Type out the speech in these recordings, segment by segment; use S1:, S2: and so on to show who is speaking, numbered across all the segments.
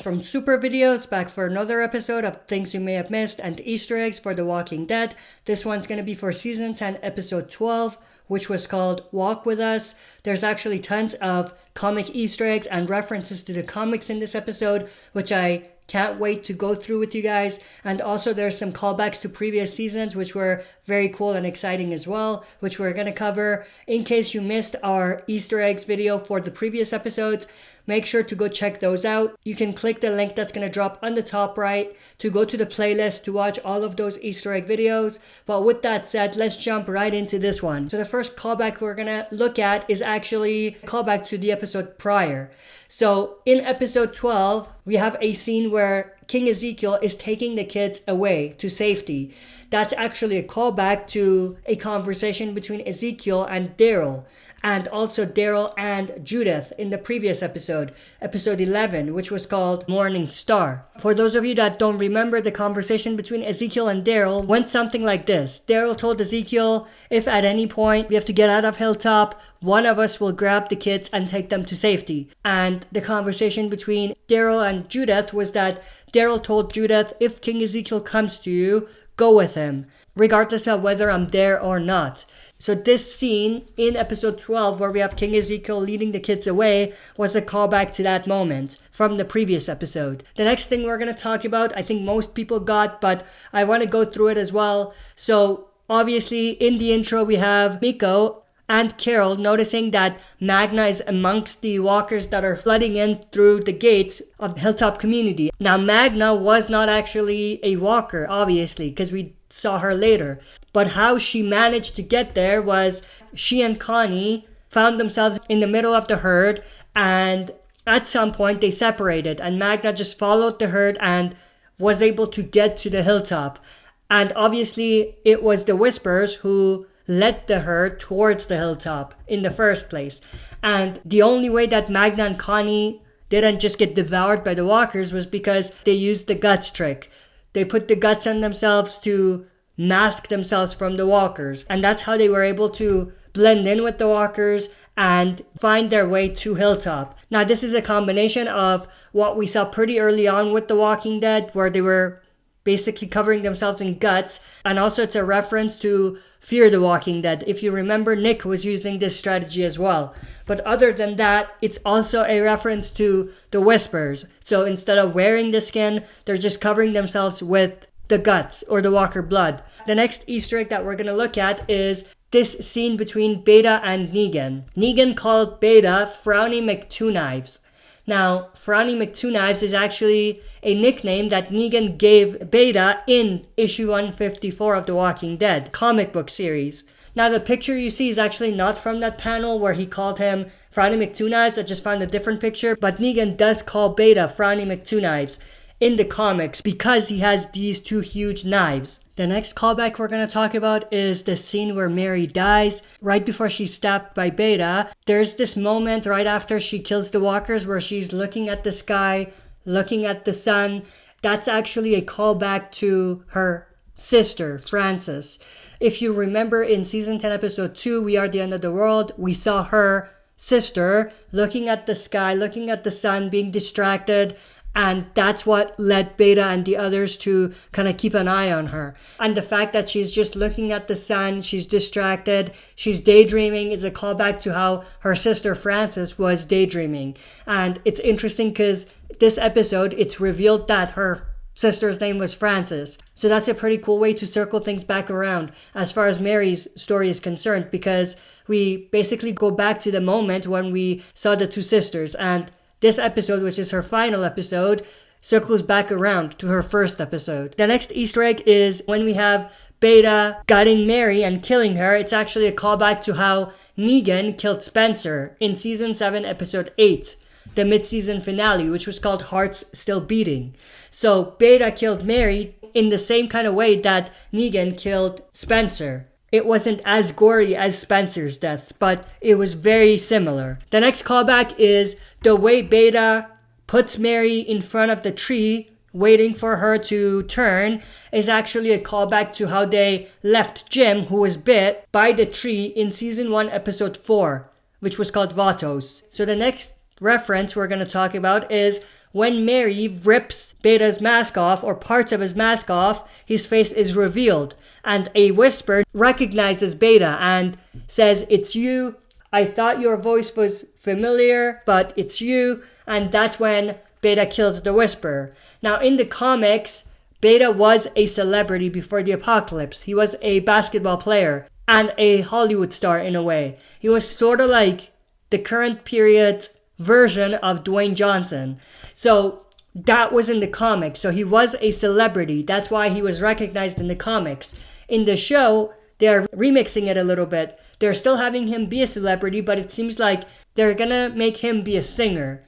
S1: from Super Videos, back for another episode of things you may have missed and Easter eggs for The Walking Dead. This one's going to be for season 10 episode 12, which was called Walk With Us. There's actually tons of comic Easter eggs and references to the comics in this episode, which I can't wait to go through with you guys. And also there's some callbacks to previous seasons, which were very cool and exciting as well, which we're going to cover. In case you missed our Easter eggs video for the previous episodes, make sure to go check those out. You can click the link that's going to drop on the top right to go to the playlist to watch all of those Easter egg videos. But with that said, let's jump right into this one. So the first callback we're going to look at is actually a callback to the episode prior. So in episode 12, we have a scene where King Ezekiel is taking the kids away to safety. That's actually a callback to a conversation between Ezekiel and Daryl, and also Daryl and Judith in the previous episode, episode 11, which was called Morning Star. For those of you that don't remember, the conversation between Ezekiel and Daryl went something like this. Daryl told Ezekiel, if at any point we have to get out of Hilltop, one of us will grab the kids and take them to safety. And the conversation between Daryl and Judith was that Daryl told Judith, if King Ezekiel comes to you, go with him, regardless of whether I'm there or not. So this scene in episode 12 where we have King Ezekiel leading the kids away was a callback to that moment from the previous episode. The next thing we're going to talk about, I think most people got, but I want to go through it as well. So obviously in the intro we have Miko and Carol noticing that Magna is amongst the walkers that are flooding in through the gates of the Hilltop community. Now Magna was not actually a walker, obviously, because we saw her later. But how she managed to get there was she and Connie found themselves in the middle of the herd, and at some point they separated, and Magna just followed the herd and was able to get to the hilltop. And obviously it was the Whispers who led the herd towards the hilltop in the first place. And the only way that Magna and Connie didn't just get devoured by the walkers was because they used the guts trick. They put the guts on themselves to mask themselves from the walkers. And that's how they were able to blend in with the walkers and find their way to Hilltop. Now, this is a combination of what we saw pretty early on with The Walking Dead, where they were basically covering themselves in guts. And also it's a reference to Fear the Walking Dead. If you remember, Nick was using this strategy as well. But other than that, it's also a reference to the Whispers. So instead of wearing the skin, they're just covering themselves with the guts or the walker blood. The next Easter egg that we're going to look at is this scene between Beta and Negan. Negan called Beta Frowny McTwo-Knives. Now, Frowny McTwo-Knives is actually a nickname that Negan gave Beta in issue 154 of The Walking Dead comic book series. Now, the picture you see is actually not from that panel where he called him Frowny McTwo-Knives. I just found a different picture, but Negan does call Beta Frowny McTwo-Knives in the comics because he has these two huge knives. The next callback we're going to talk about is the scene where Mary dies right before she's stabbed by Beta. There's this moment right after she kills the walkers where she's looking at the sky, looking at the sun. That's actually a callback to her sister, Frances. If you remember in season 10 episode 2, We Are the End of the World, we saw her sister looking at the sky, looking at the sun, being distracted. And that's what led Beta and the others to kind of keep an eye on her. And the fact that she's just looking at the sun, she's distracted, she's daydreaming is a callback to how her sister Frances was daydreaming. And it's interesting because this episode, it's revealed that her sister's name was Frances. So that's a pretty cool way to circle things back around as far as Mary's story is concerned, because we basically go back to the moment when we saw the two sisters. And this episode, which is her final episode, circles back around to her first episode. The next Easter egg is when we have Beta gutting Mary and killing her. It's actually a callback to how Negan killed Spencer in season 7, episode 8, the mid-season finale, which was called Hearts Still Beating. So Beta killed Mary in the same kind of way that Negan killed Spencer. It wasn't as gory as Spencer's death, but it was very similar. The next callback is the way Beta puts Mary in front of the tree, waiting for her to turn, is actually a callback to how they left Jim, who was bit by the tree in season 1, episode 4, which was called Vatos. So the next reference we're going to talk about is when Mary rips Beta's mask off, or parts of his mask off, his face is revealed. And a whisper recognizes Beta and says, "It's you. I thought your voice was familiar, but it's you." And that's when Beta kills the Whisperer. Now, in the comics, Beta was a celebrity before the apocalypse. He was a basketball player and a Hollywood star in a way. He was sort of like the current period version of Dwayne Johnson. So that was in the comics. So he was a celebrity. That's why he was recognized in the comics. In the show, they're remixing it a little bit. They're still having him be a celebrity, but it seems like they're gonna make him be a singer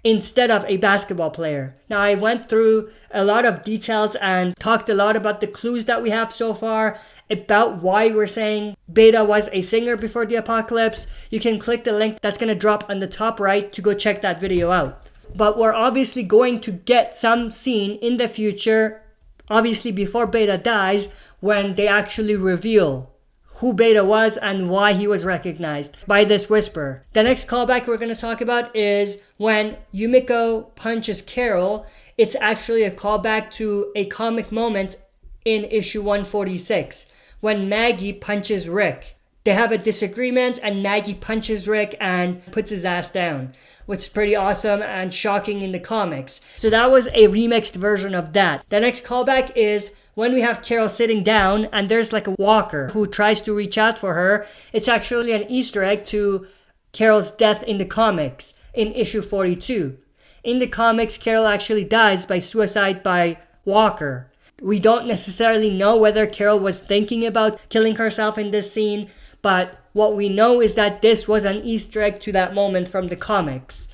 S1: instead of a basketball player. Now, I went through a lot of details and talked a lot about the clues that we have so far about why we're saying Beta was a singer before the apocalypse. You can click the link that's going to drop on the top right to go check that video out. But we're obviously going to get some scene in the future, obviously before Beta dies, when they actually reveal who Beta was and why he was recognized by this whisper. The next callback we're going to talk about is when Yumiko punches Carol. It's actually a callback to a comic moment in issue 146 when Maggie punches Rick. They have a disagreement and Maggie punches Rick and puts his ass down, which is pretty awesome and shocking in the comics. So that was a remixed version of that. The next callback is when we have Carol sitting down and there's like a walker who tries to reach out for her. It's actually an Easter egg to Carol's death in the comics in issue 42. In the comics, Carol actually dies by suicide by Walker. We don't necessarily know whether Carol was thinking about killing herself in this scene, but what we know is that this was an Easter egg to that moment from the comics.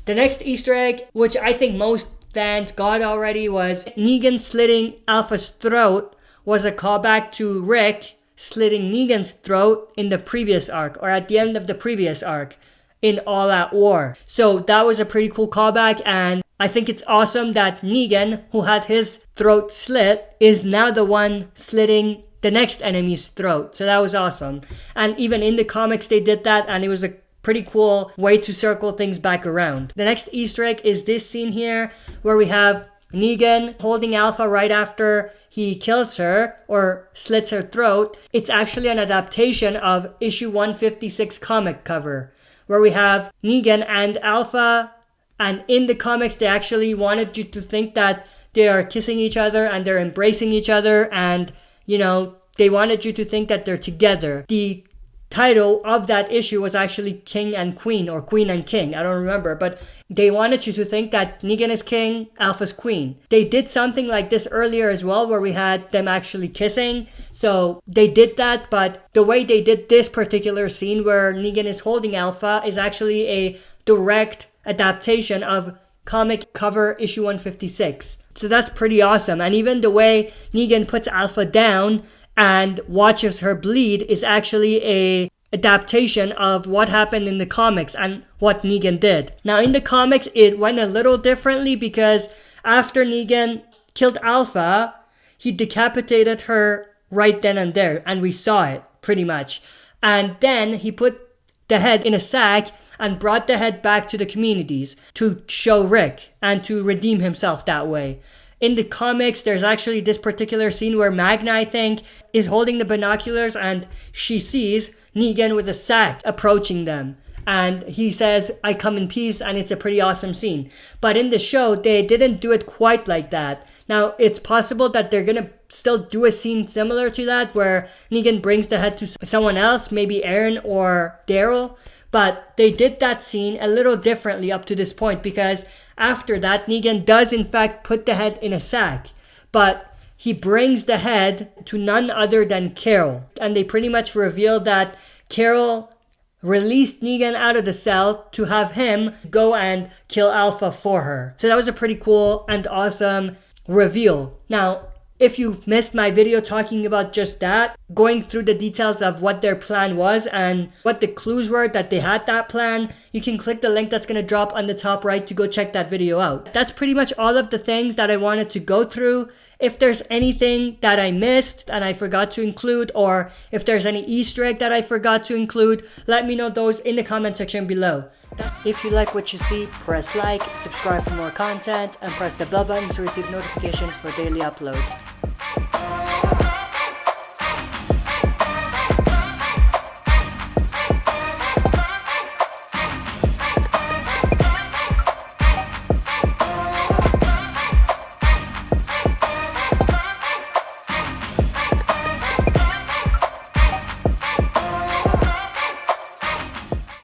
S1: The next Easter egg, which I think most fans got already, was Negan slitting Alpha's throat, was a callback to Rick slitting Negan's throat in the previous arc, or at the end of the previous arc in All Out War. So that was a pretty cool callback, and I think it's awesome that Negan, who had his throat slit, is now the one slitting the next enemy's throat. So that was awesome. And even in the comics they did that, and it was a pretty cool way to circle things back around. The next Easter egg is this scene here where we have Negan holding Alpha right after he kills her or slits her throat. It's actually an adaptation of issue 156 comic cover where we have Negan and Alpha, and in the comics they actually wanted you to think that they are kissing each other and they're embracing each other, and they wanted you to think that they're together. The title of that issue was actually King and Queen, or Queen and King, I don't remember, but they wanted you to think that Negan is king, Alpha's queen. They did something like this earlier as well where we had them actually kissing, so they did that, but the way they did this particular scene where Negan is holding Alpha is actually a direct adaptation of comic cover issue 156. So that's pretty awesome. And even the way Negan puts Alpha down and watches her bleed is actually a adaptation of what happened in the comics and what Negan did. Now in the comics it went a little differently because after Negan killed Alpha, he decapitated her right then and there, and we saw it pretty much. And then he put the head in a sack and brought the head back to the communities to show Rick and to redeem himself that way. In the comics, there's actually this particular scene where Magna, I think, is holding the binoculars and she sees Negan with a sack approaching them. And he says, "I come in peace," and it's a pretty awesome scene. But in the show, they didn't do it quite like that. Now, it's possible that they're gonna still do a scene similar to that where Negan brings the head to someone else, maybe Aaron or Daryl. But they did that scene a little differently up to this point because after that, Negan does in fact put the head in a sack. But he brings the head to none other than Carol. And they pretty much reveal that Carol released Negan out of the cell to have him go and kill Alpha for her. So that was a pretty cool and awesome reveal. Now, if you missed my video talking about just that, going through the details of what their plan was and what the clues were that they had that plan, you can click the link that's going to drop on the top right to go check that video out. That's pretty much all of the things that I wanted to go through. If there's anything that I missed and I forgot to include, or if there's any Easter egg that I forgot to include, let me know those in the comment section below. If you like what you see, press like, subscribe for more content, and press the bell button to receive notifications for daily uploads.